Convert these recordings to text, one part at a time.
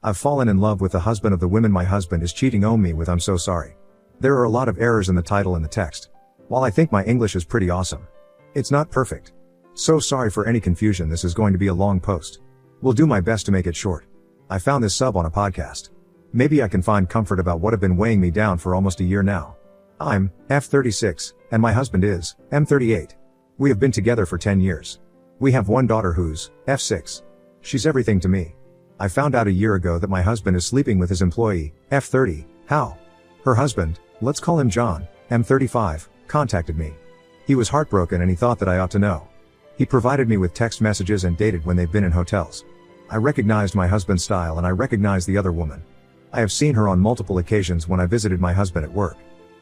I've fallen in love with the husband of the women my husband is cheating on me with. I'm so sorry. There are a lot of errors in the title and the text. While I think my English is pretty awesome, it's not perfect. So sorry for any confusion. This is going to be a long post. Will do my best to make it short. I found this sub on a podcast. Maybe I can find comfort about what have been weighing me down for almost a year now. I'm F36, and my husband is M38. We have been together for 10 years. We have one daughter who's F6. She's everything to me. I found out a year ago that my husband is sleeping with his employee, F30. How? Her husband, let's call him John, M35, contacted me. He was heartbroken and he thought that I ought to know. He provided me with text messages and dated when they've been in hotels. I recognized my husband's style and I recognized the other woman. I have seen her on multiple occasions when I visited my husband at work.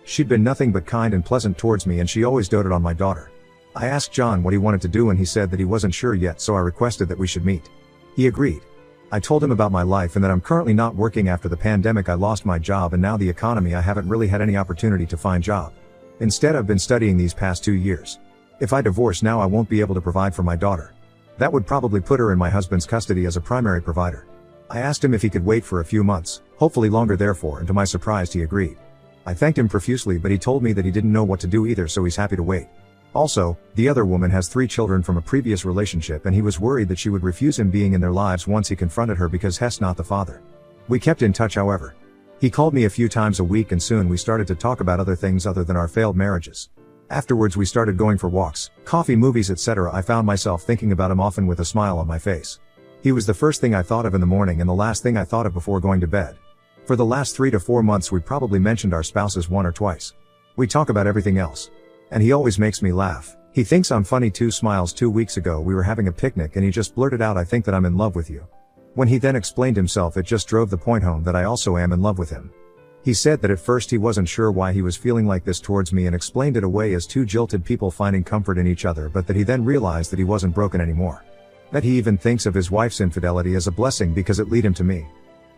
She'd been nothing but kind and pleasant towards me and she always doted on my daughter. I asked John what he wanted to do and he said that he wasn't sure yet, so I requested that we should meet. He agreed. I told him about my life and that I'm currently not working. After the pandemic I lost my job and now the economy I haven't really had any opportunity to find job. Instead I've been studying these past 2 years. If I divorce now I won't be able to provide for my daughter. That would probably put her in my husband's custody as a primary provider. I asked him if he could wait for a few months, hopefully longer therefore, and to my surprise he agreed. I thanked him profusely but he told me that he didn't know what to do either, so he's happy to wait. Also, the other woman has 3 children from a previous relationship and he was worried that she would refuse him being in their lives once he confronted her because he's not the father. We kept in touch however. He called me a few times a week and soon we started to talk about other things other than our failed marriages. Afterwards we started going for walks, coffee, movies, etc. I found myself thinking about him often with a smile on my face. He was the first thing I thought of in the morning and the last thing I thought of before going to bed. For the last 3 to 4 months we probably mentioned our spouses 1 or twice. We talk about everything else. And he always makes me laugh. He thinks I'm funny too. Smiles. 2 weeks ago we were having a picnic and he just blurted out, "I think that I'm in love with you." When he then explained himself, it just drove the point home that I also am in love with him. He said that at first he wasn't sure why he was feeling like this towards me and explained it away as 2 jilted people finding comfort in each other, but that he then realized that he wasn't broken anymore. That he even thinks of his wife's infidelity as a blessing because it led him to me.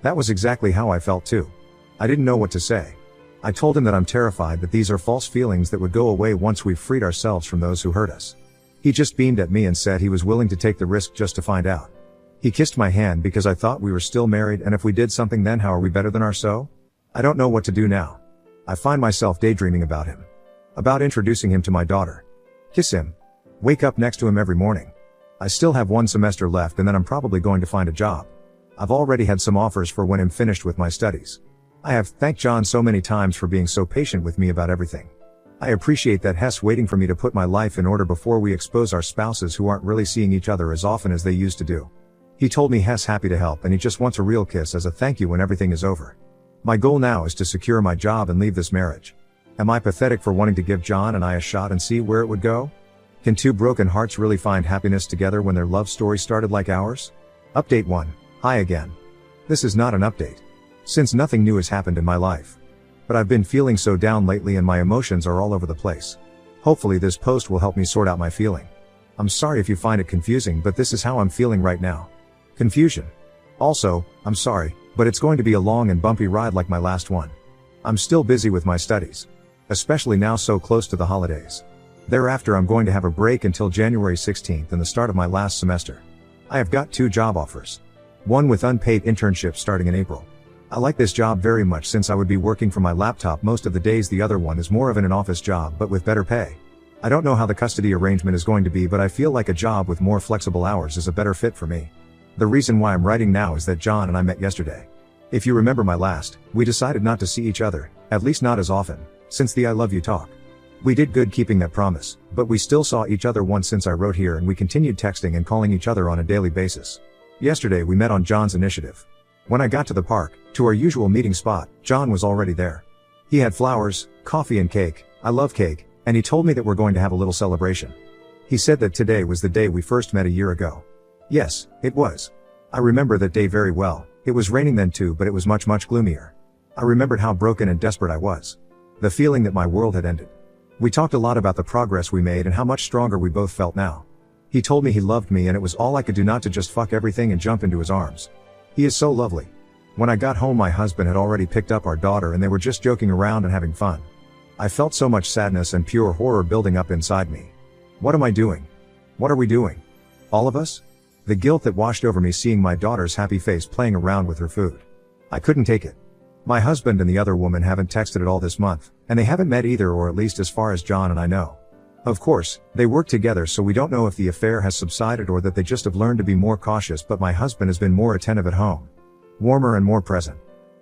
That was exactly how I felt too. I didn't know what to say. I told him that I'm terrified that these are false feelings that would go away once we've freed ourselves from those who hurt us. He just beamed at me and said he was willing to take the risk just to find out. He kissed my hand because I thought we were still married, and if we did something then how are we better than our so? I don't know what to do now. I find myself daydreaming about him. About introducing him to my daughter. Kiss him. Wake up next to him every morning. I still have 1 semester left and then I'm probably going to find a job. I've already had some offers for when I'm finished with my studies. I have thanked John so many times for being so patient with me about everything. I appreciate that he's waiting for me to put my life in order before we expose our spouses who aren't really seeing each other as often as they used to do. He told me he's happy to help and he just wants a real kiss as a thank you when everything is over. My goal now is to secure my job and leave this marriage. Am I pathetic for wanting to give John and I a shot and see where it would go? Can 2 broken hearts really find happiness together when their love story started like ours? Update 1. Hi again. This is not an update, since nothing new has happened in my life. But I've been feeling so down lately and my emotions are all over the place. Hopefully this post will help me sort out my feeling. I'm sorry if you find it confusing, but this is how I'm feeling right now. Confusion. Also, I'm sorry, but it's going to be a long and bumpy ride like my last one. I'm still busy with my studies. Especially now so close to the holidays. Thereafter I'm going to have a break until January 16th and the start of my last semester. I have got 2 job offers. One with unpaid internship starting in April. I like this job very much since I would be working from my laptop most of the days. The other one is more of an office job but with better pay. I don't know how the custody arrangement is going to be, but I feel like a job with more flexible hours is a better fit for me. The reason why I'm writing now is that John and I met yesterday. If you remember my last, we decided not to see each other, at least not as often, since the I love you talk. We did good keeping that promise, but we still saw each other once since I wrote here and we continued texting and calling each other on a daily basis. Yesterday we met on John's initiative. When I got to the park, to our usual meeting spot, John was already there. He had flowers, coffee and cake. I love cake, and he told me that we're going to have a little celebration. He said that today was the day we first met a year ago. Yes, it was. I remember that day very well. It was raining then too, but it was much gloomier. I remembered how broken and desperate I was. The feeling that my world had ended. We talked a lot about the progress we made and how much stronger we both felt now. He told me he loved me and it was all I could do not to just fuck everything and jump into his arms. He is so lovely. When I got home my husband had already picked up our daughter and they were just joking around and having fun. I felt so much sadness and pure horror building up inside me. What am I doing? What are we doing? All of us? The guilt that washed over me seeing my daughter's happy face playing around with her food. I couldn't take it. My husband and the other woman haven't texted at all this month, and they haven't met either, or at least as far as John and I know. Of course, they work together, so we don't know if the affair has subsided or that they just have learned to be more cautious, but my husband has been more attentive at home. Warmer and more present.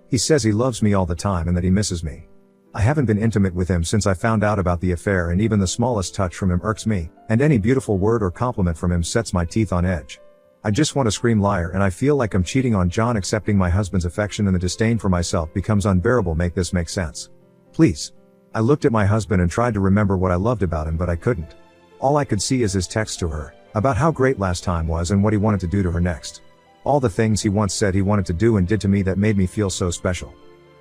He says he loves me all the time and that he misses me. I haven't been intimate with him since I found out about the affair, and even the smallest touch from him irks me, and any beautiful word or compliment from him sets my teeth on edge. I just want to scream liar, and I feel like I'm cheating on John. Accepting my husband's affection and the disdain for myself becomes unbearable. Make this make sense. Please. I looked at my husband and tried to remember what I loved about him, but I couldn't. All I could see is his text to her, about how great last time was and what he wanted to do to her next. All the things he once said he wanted to do and did to me that made me feel so special.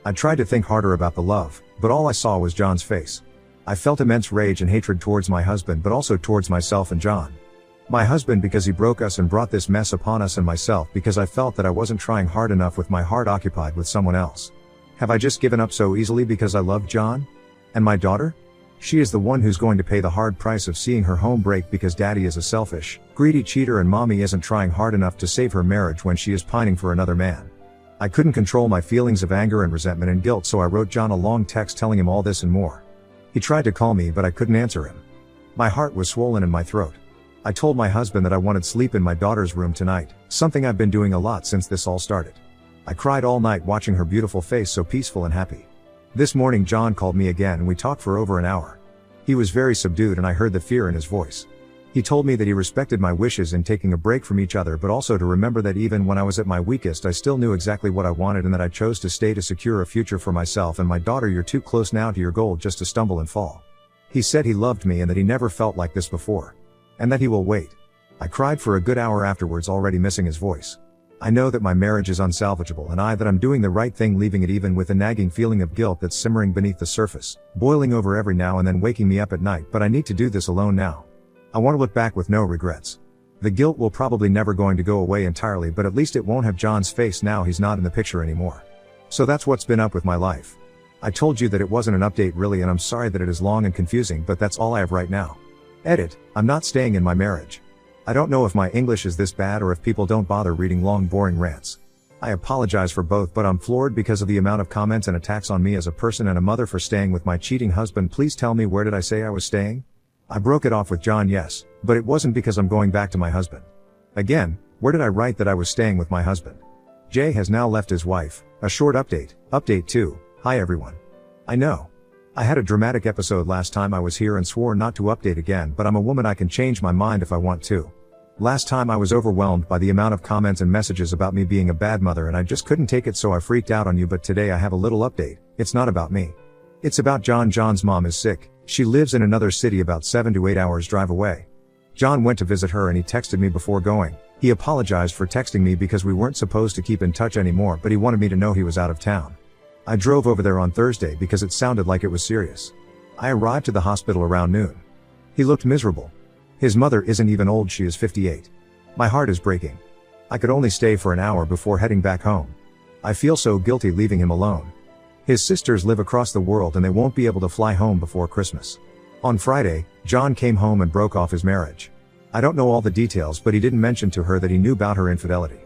I tried to think harder about the love, but all I saw was John's face. I felt immense rage and hatred towards my husband, but also towards myself and John. My husband because he broke us and brought this mess upon us, and myself because I felt that I wasn't trying hard enough with my heart occupied with someone else. Have I just given up so easily because I loved John? And my daughter? She is the one who's going to pay the hard price of seeing her home break because daddy is a selfish, greedy cheater and mommy isn't trying hard enough to save her marriage when she is pining for another man. I couldn't control my feelings of anger and resentment and guilt, so I wrote John a long text telling him all this and more. He tried to call me, but I couldn't answer him. My heart was swollen in my throat. I told my husband that I wanted sleep in my daughter's room tonight, something I've been doing a lot since this all started. I cried all night watching her beautiful face so peaceful and happy. This morning John called me again and we talked for over an hour. He was very subdued and I heard the fear in his voice. He told me that he respected my wishes in taking a break from each other, but also to remember that even when I was at my weakest I still knew exactly what I wanted and that I chose to stay to secure a future for myself and my daughter. You're too close now to your goal just to stumble and fall. He said he loved me and that he never felt like this before. And that he will wait. I cried for a good hour afterwards, already missing his voice. I know that my marriage is unsalvageable and that I'm doing the right thing, leaving it, even with a nagging feeling of guilt that's simmering beneath the surface, boiling over every now and then, waking me up at night, but I need to do this alone now. I want to look back with no regrets. The guilt will probably never going to go away entirely, but at least it won't have John's face now he's not in the picture anymore. So that's what's been up with my life. I told you that it wasn't an update really, and I'm sorry that it is long and confusing, but that's all I have right now. Edit. I'm not staying in my marriage. I don't know if my English is this bad or if people don't bother reading long boring rants. I apologize for both, but I'm floored because of the amount of comments and attacks on me as a person and a mother for staying with my cheating husband. Please tell me, where did I say I was staying? I broke it off with John, yes, but it wasn't because I'm going back to my husband. Again, where did I write that I was staying with my husband? Jay has now left his wife. A short update. Update 2. Hi everyone. I know. I had a dramatic episode last time I was here and swore not to update again, but I'm a woman, I can change my mind if I want to. Last time I was overwhelmed by the amount of comments and messages about me being a bad mother and I just couldn't take it, so I freaked out on you, but today I have a little update. It's not about me. It's about John. John's mom is sick. She lives in another city about 7 to 8 hours drive away. John went to visit her and he texted me before going. He apologized for texting me because we weren't supposed to keep in touch anymore, but he wanted me to know he was out of town. I drove over there on Thursday because it sounded like it was serious. I arrived to the hospital around noon. He looked miserable. His mother isn't even old, she is 58. My heart is breaking. I could only stay for an hour before heading back home. I feel so guilty leaving him alone. His sisters live across the world and they won't be able to fly home before Christmas. On Friday, John came home and broke off his marriage. I don't know all the details, but he didn't mention to her that he knew about her infidelity.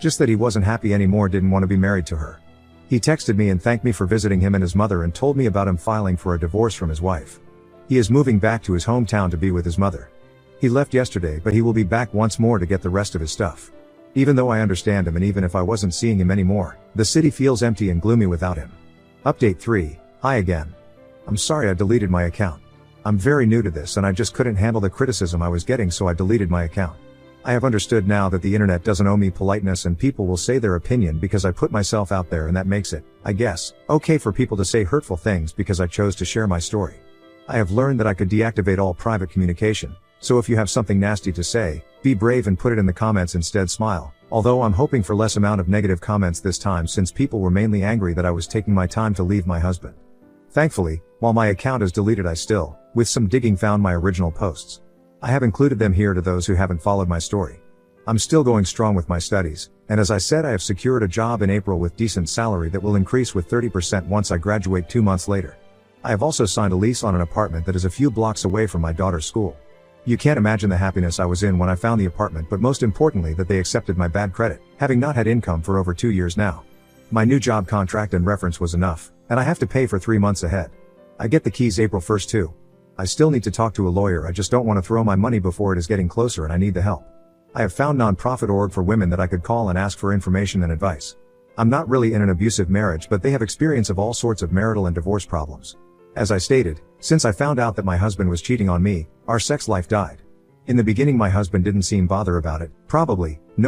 Just that he wasn't happy anymore, didn't want to be married to her. He texted me and thanked me for visiting him and his mother and told me about him filing for a divorce from his wife. He is moving back to his hometown to be with his mother. He left yesterday, but he will be back once more to get the rest of his stuff. Even though I understand him, and even if I wasn't seeing him anymore, the city feels empty and gloomy without him. Update 3. Hi again. I'm sorry I deleted my account. I'm very new to this and I just couldn't handle the criticism I was getting, so I deleted my account. I have understood now that the internet doesn't owe me politeness and people will say their opinion because I put myself out there, and that makes it, I guess, okay for people to say hurtful things because I chose to share my story. I have learned that I could deactivate all private communication, so if you have something nasty to say, be brave and put it in the comments instead. Smile. Although I'm hoping for less amount of negative comments this time, since people were mainly angry that I was taking my time to leave my husband. Thankfully, while my account is deleted, I still, with some digging, found my original posts. I have included them here to those who haven't followed my story. I'm still going strong with my studies, and as I said, I have secured a job in April with decent salary that will increase with 30% once I graduate 2 months later. I have also signed a lease on an apartment that is a few blocks away from my daughter's school. You can't imagine the happiness I was in when I found the apartment, but most importantly that they accepted my bad credit, having not had income for over 2 years now. My new job contract and reference was enough, and I have to pay for 3 months ahead. I get the keys April 1st too. I still need to talk to a lawyer, I just don't want to throw my money before it is getting closer and I need the help. I have found non-profit org for women that I could call and ask for information and advice. I'm not really in an abusive marriage, but they have experience of all sorts of marital and divorce problems. As I stated, since I found out that my husband was cheating on me, our sex life died. In the beginning my husband didn't seem bothered about it,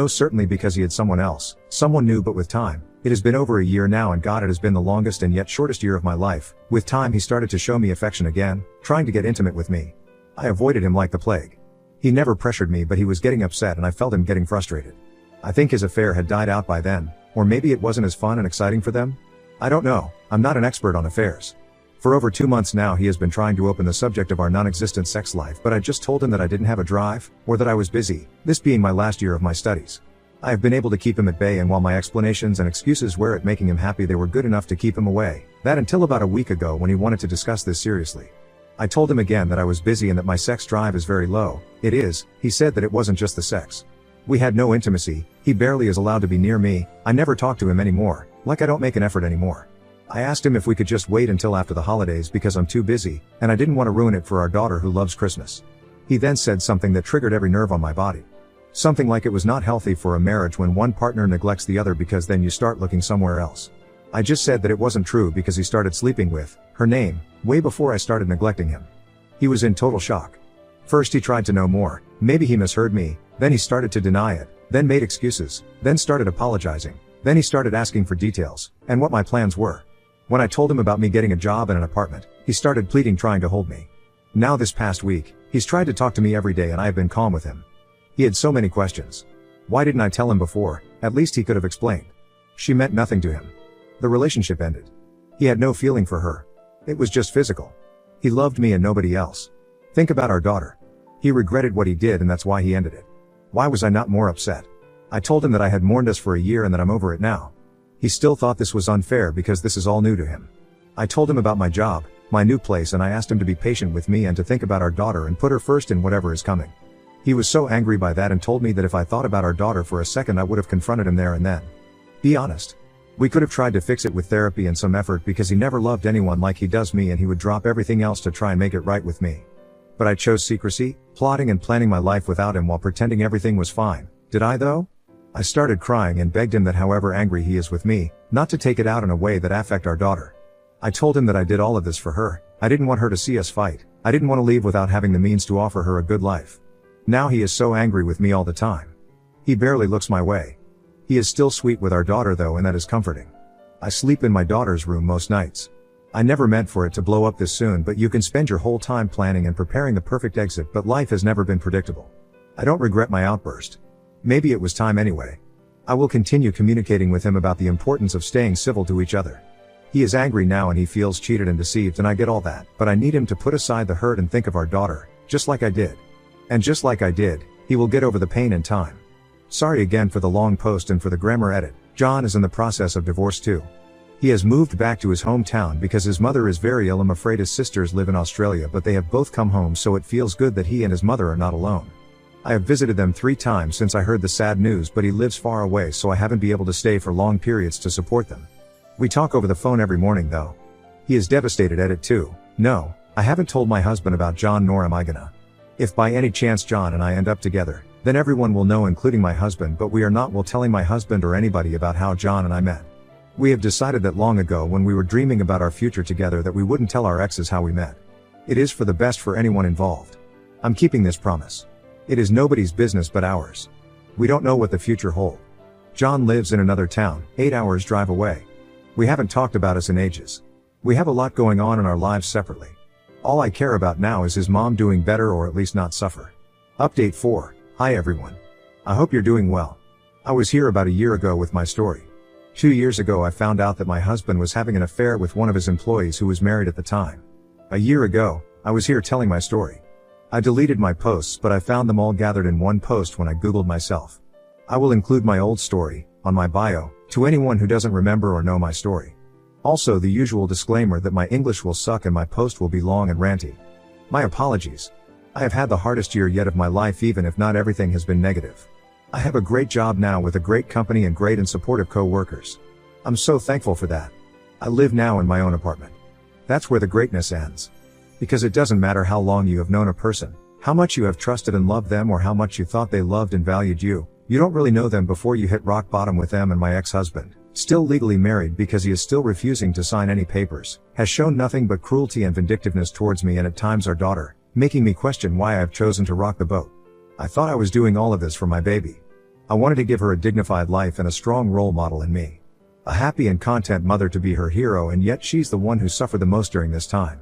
certainly because he had someone else, someone new, but with time, it has been over a year now, and God, it has been the longest and yet shortest year of my life. With time he started to show me affection again, trying to get intimate with me. I avoided him like the plague. He never pressured me, but he was getting upset and I felt him getting frustrated. I think his affair had died out by then, or maybe it wasn't as fun and exciting for them? I don't know, I'm not an expert on affairs. For over 2 months now he has been trying to open the subject of our non-existent sex life, but I just told him that I didn't have a drive, or that I was busy, this being my last year of my studies. I have been able to keep him at bay, and while my explanations and excuses were at making him happy, they were good enough to keep him away. That until about a week ago when he wanted to discuss this seriously. I told him again that I was busy and that my sex drive is very low. It is, he said that it wasn't just the sex. We had no intimacy, he barely is allowed to be near me, I never talk to him anymore, like I don't make an effort anymore. I asked him if we could just wait until after the holidays because I'm too busy, and I didn't want to ruin it for our daughter who loves Christmas. He then said something that triggered every nerve on my body. Something like it was not healthy for a marriage when one partner neglects the other because then you start looking somewhere else. I just said that it wasn't true because he started sleeping with her name way before I started neglecting him. He was in total shock. First he tried to know more, maybe he misheard me, then he started to deny it, then made excuses, then started apologizing, then he started asking for details, and what my plans were. When I told him about me getting a job and an apartment, he started pleading, trying to hold me. Now this past week, he's tried to talk to me every day and I have been calm with him. He had so many questions. Why didn't I tell him before? At least he could have explained. She meant nothing to him. The relationship ended. He had no feeling for her. It was just physical. He loved me and nobody else. Think about our daughter. He regretted what he did and that's why he ended it. Why was I not more upset? I told him that I had mourned us for a year and that I'm over it now. He still thought this was unfair because this is all new to him. I told him about my job, my new place, and I asked him to be patient with me and to think about our daughter and put her first in whatever is coming. He was so angry by that and told me that if I thought about our daughter for a second I would have confronted him there and then. Be honest. We could have tried to fix it with therapy and some effort because he never loved anyone like he does me and he would drop everything else to try and make it right with me. But I chose secrecy, plotting and planning my life without him while pretending everything was fine. Did I though? I started crying and begged him that however angry he is with me, not to take it out in a way that affect our daughter. I told him that I did all of this for her. I didn't want her to see us fight. I didn't want to leave without having the means to offer her a good life. Now he is so angry with me all the time. He barely looks my way. He is still sweet with our daughter though, and that is comforting. I sleep in my daughter's room most nights. I never meant for it to blow up this soon, but you can spend your whole time planning and preparing the perfect exit, but life has never been predictable. I don't regret my outburst. Maybe it was time anyway. I will continue communicating with him about the importance of staying civil to each other. He is angry now and he feels cheated and deceived, and I get all that, but I need him to put aside the hurt and think of our daughter, just like I did. And just like I did, he will get over the pain in time. Sorry again for the long post and for the grammar edit. John is in the process of divorce too. He has moved back to his hometown because his mother is very ill. I'm afraid his sisters live in Australia, but they have both come home, so it feels good that he and his mother are not alone. I have visited them 3 times since I heard the sad news, but he lives far away so I haven't been able to stay for long periods to support them. We talk over the phone every morning though. He is devastated at it too. No, I haven't told my husband about John, nor am I gonna. If by any chance John and I end up together, then everyone will know, including my husband, but we are not telling my husband or anybody about how John and I met. We have decided that long ago when we were dreaming about our future together that we wouldn't tell our exes how we met. It is for the best for anyone involved. I'm keeping this promise. It is nobody's business but ours. We don't know what the future holds. John lives in another town, 8 hours drive away. We haven't talked about us in ages. We have a lot going on in our lives separately. All I care about now is his mom doing better, or at least not suffer. Update 4. Hi everyone. I hope you're doing well. I was here about a year ago with my story. 2 years ago I found out that my husband was having an affair with one of his employees who was married at the time. A year ago, I was here telling my story. I deleted my posts, but I found them all gathered in one post when I googled myself. I will include my old story on my bio to anyone who doesn't remember or know my story. Also the usual disclaimer that my English will suck and my post will be long and ranty. My apologies. I have had the hardest year yet of my life, even if not everything has been negative. I have a great job now with a great company and great and supportive co-workers. I'm so thankful for that. I live now in my own apartment. That's where the greatness ends. Because it doesn't matter how long you have known a person, how much you have trusted and loved them, or how much you thought they loved and valued you, you don't really know them before you hit rock bottom with them. And my ex-husband, still legally married because he is still refusing to sign any papers, has shown nothing but cruelty and vindictiveness towards me and at times our daughter, making me question why I have chosen to rock the boat. I thought I was doing all of this for my baby. I wanted to give her a dignified life and a strong role model in me. A happy and content mother to be her hero, and yet she's the one who suffered the most during this time.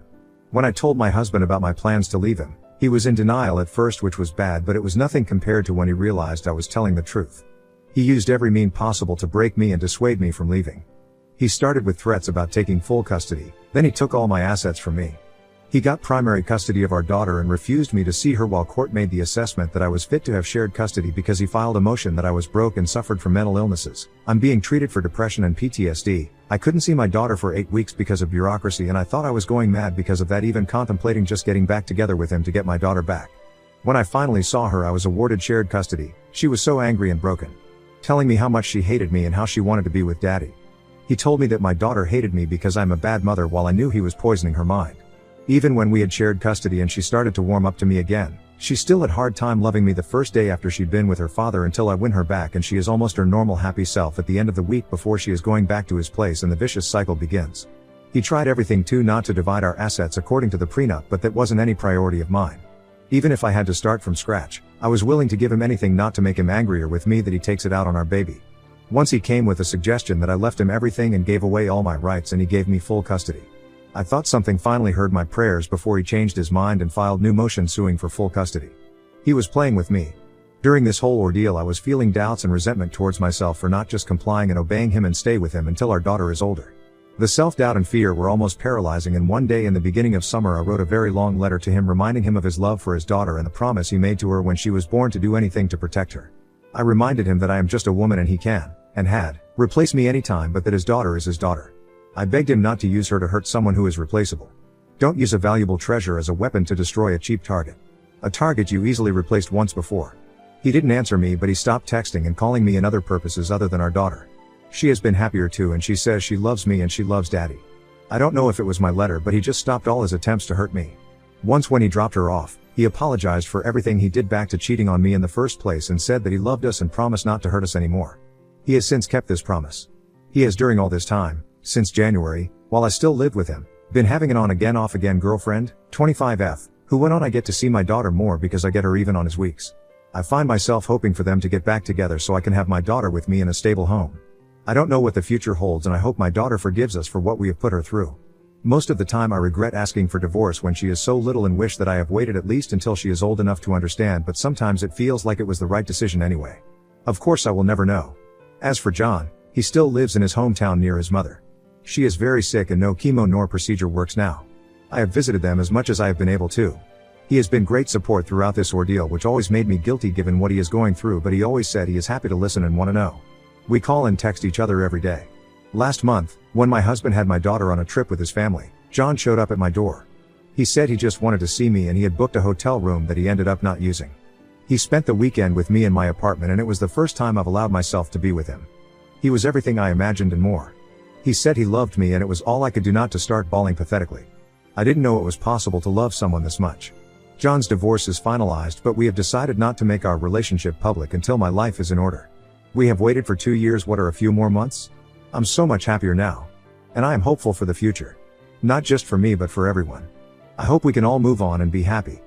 When I told my husband about my plans to leave him, he was in denial at first, which was bad, but it was nothing compared to when he realized I was telling the truth. He used every means possible to break me and dissuade me from leaving. He started with threats about taking full custody, then he took all my assets from me. He got primary custody of our daughter and refused me to see her while court made the assessment that I was fit to have shared custody because he filed a motion that I was broke and suffered from mental illnesses. I'm being treated for depression and PTSD. I couldn't see my daughter for 8 weeks because of bureaucracy, and I thought I was going mad because of that, even contemplating just getting back together with him to get my daughter back. When I finally saw her, I was awarded shared custody. She was so angry and broken, telling me how much she hated me and how she wanted to be with daddy. He told me that my daughter hated me because I'm a bad mother, while I knew he was poisoning her mind. Even when we had shared custody and she started to warm up to me again, she still had a hard time loving me the first day after she'd been with her father until I win her back, and she is almost her normal happy self at the end of the week before she is going back to his place and the vicious cycle begins. He tried everything to not to divide our assets according to the prenup, but that wasn't any priority of mine. Even if I had to start from scratch, I was willing to give him anything not to make him angrier with me that he takes it out on our baby. Once he came with a suggestion that I left him everything and gave away all my rights, and he gave me full custody. I thought something finally heard my prayers before he changed his mind and filed new motion suing for full custody. He was playing with me. During this whole ordeal, I was feeling doubts and resentment towards myself for not just complying and obeying him and stay with him until our daughter is older. The self-doubt and fear were almost paralyzing, and one day in the beginning of summer I wrote a very long letter to him reminding him of his love for his daughter and the promise he made to her when she was born to do anything to protect her. I reminded him that I am just a woman and he can, and had, replace me anytime, but that his daughter is his daughter. I begged him not to use her to hurt someone who is replaceable. Don't use a valuable treasure as a weapon to destroy a cheap target. A target you easily replaced once before. He didn't answer me, but he stopped texting and calling me in other purposes other than our daughter. She has been happier too, and she says she loves me and she loves daddy. I don't know if it was my letter, but he just stopped all his attempts to hurt me. Once when he dropped her off, he apologized for everything he did back to cheating on me in the first place and said that he loved us and promised not to hurt us anymore. He has since kept this promise. He has during all this time, since January, while I still lived with him, been having an on again off again girlfriend, 25F, who went on I get to see my daughter more because I get her even on his weeks. I find myself hoping for them to get back together so I can have my daughter with me in a stable home. I don't know what the future holds, and I hope my daughter forgives us for what we have put her through. Most of the time I regret asking for divorce when she is so little and wish that I have waited at least until she is old enough to understand, but sometimes it feels like it was the right decision anyway. Of course I will never know. As for John, he still lives in his hometown near his mother. She is very sick and no chemo nor procedure works now. I have visited them as much as I have been able to. He has been great support throughout this ordeal, which always made me guilty given what he is going through, but he always said he is happy to listen and want to know. We call and text each other every day. Last month, when my husband had my daughter on a trip with his family, John showed up at my door. He said he just wanted to see me and he had booked a hotel room that he ended up not using. He spent the weekend with me in my apartment, and it was the first time I've allowed myself to be with him. He was everything I imagined and more. He said he loved me and it was all I could do not to start bawling pathetically. I didn't know it was possible to love someone this much. John's divorce is finalized, but we have decided not to make our relationship public until my life is in order. We have waited for 2 years. What are a few more months? I'm so much happier now. And I am hopeful for the future. Not just for me but for everyone. I hope we can all move on and be happy.